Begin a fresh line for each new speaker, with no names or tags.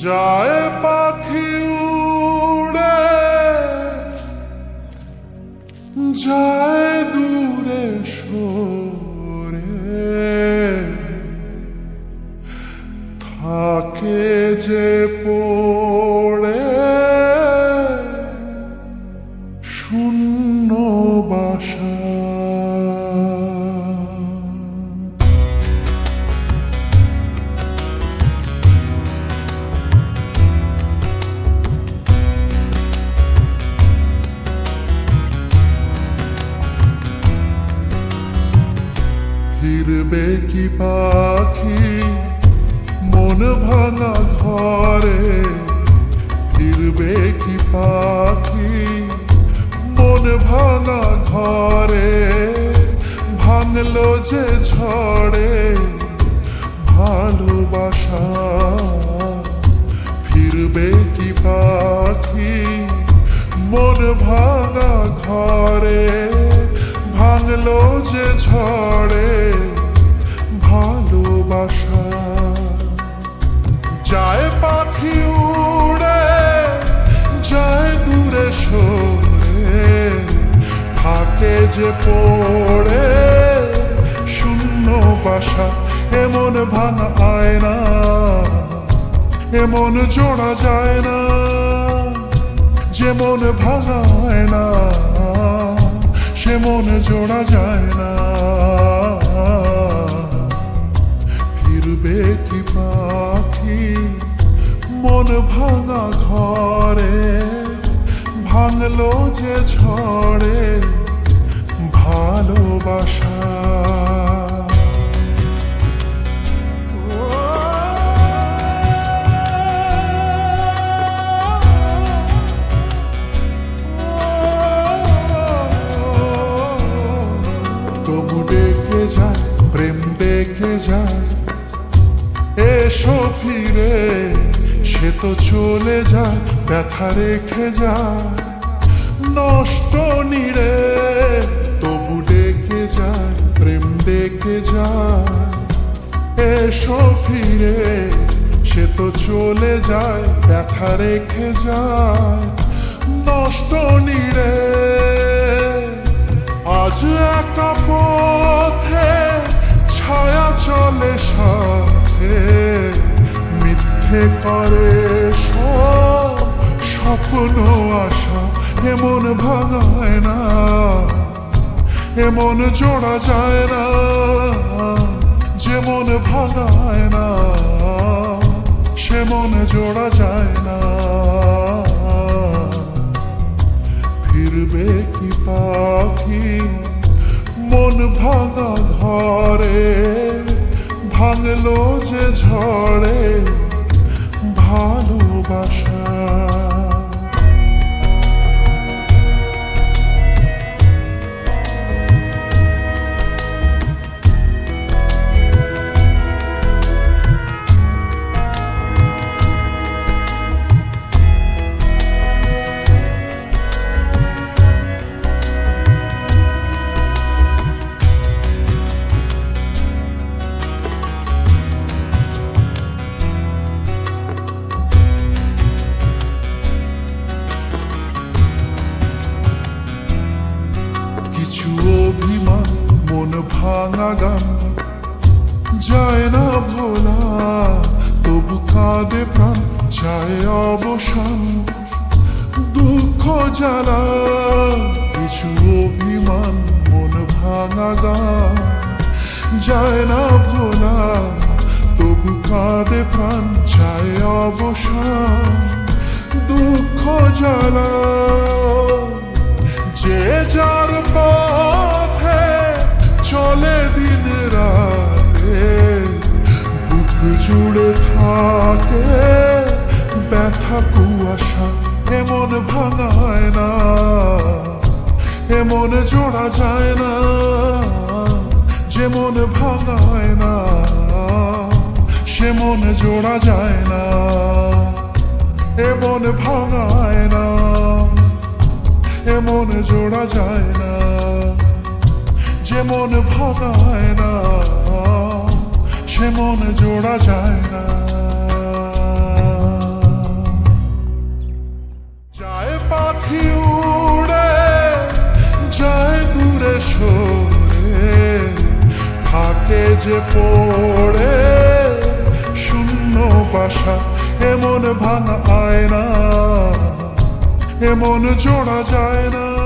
যায় পাখি উড়ে যায় দূরে সরে, থাকে যে পড়ে শূন্য বাসা। ফিরবে কি পাখি মন ভাঙা ঘরে, ফিরবে কি পাখি মন ভাঙা ঘরে, ভাঙলো যে ঝড়ে ভালোবাসা। ফিরবে কি পাখি মন ভাঙা ঘরে, ভাঙলো যে ঝড়ে ভালোবাসা। যায় পাখি উড়ে যায় দূরে সরে, থাকে যে পড়ে শূন্য বাসা। এমন ভাঙা আয়না এমন জোড়া যায় না, যেমন ভাঙা আয়না সে মন জোড়া যায় না। ফিরবে কি পাখি মন ভাঙা ঘরে, ভাঙলো যে ঝড়ে ভালোবাসা। তবু ডেকে যায় প্রেম ডেকে যায়, এসো ফিরে সে তো চলে যায় ব্যথা রেখে যায় নষ্ট নিড়ে। তবু ডেকে যায় প্রেম ডেকে যায়, এসো ফিরে সে তো চলে যায় ব্যথা রেখে যায় নষ্ট নিড়ে। আজ একা পথে ছায়া চলে সাথে, মিথ্যে করে সব স্বপ্ন আশা। এমন ভাঙায় না এমন জোড়া যায় না, যেমন ভাঙায় না সে মন জোড়া যায় না। ফিরবে কি পাখি মন ভাঙা ঘরে, ভাঙলো যে ঝড়ে ভালোবাসা। কিছু অভিমান মন ভাঙা গান যায় না ভোলা, তবু কাঁদে প্রাণ চায় অবসান দুঃখ জ্বালা। কিছু অভিমান মন ভাঙা গান যায় না ভোলা, তবু কাঁদে প্রাণ চায় অবসান দুঃখ জ্বালা। যে যার পথে চলে দিন রাতে, বুক জুড়ে থাকে ব্যথা কুয়াশা। এমন ভাঙায় না এমন জোড়া যায় না, যেমন ভাঙায় না সে মন জোড়া যায় না। এমন ভাঙায় না এমন জোড়া যায় না, যেমন ভাঙায় না সে মন জোড়া যায় না। যে পড়ে শূন্য বাসা, এমন ভাঙা আয়না, এমন জোড়া যায় না।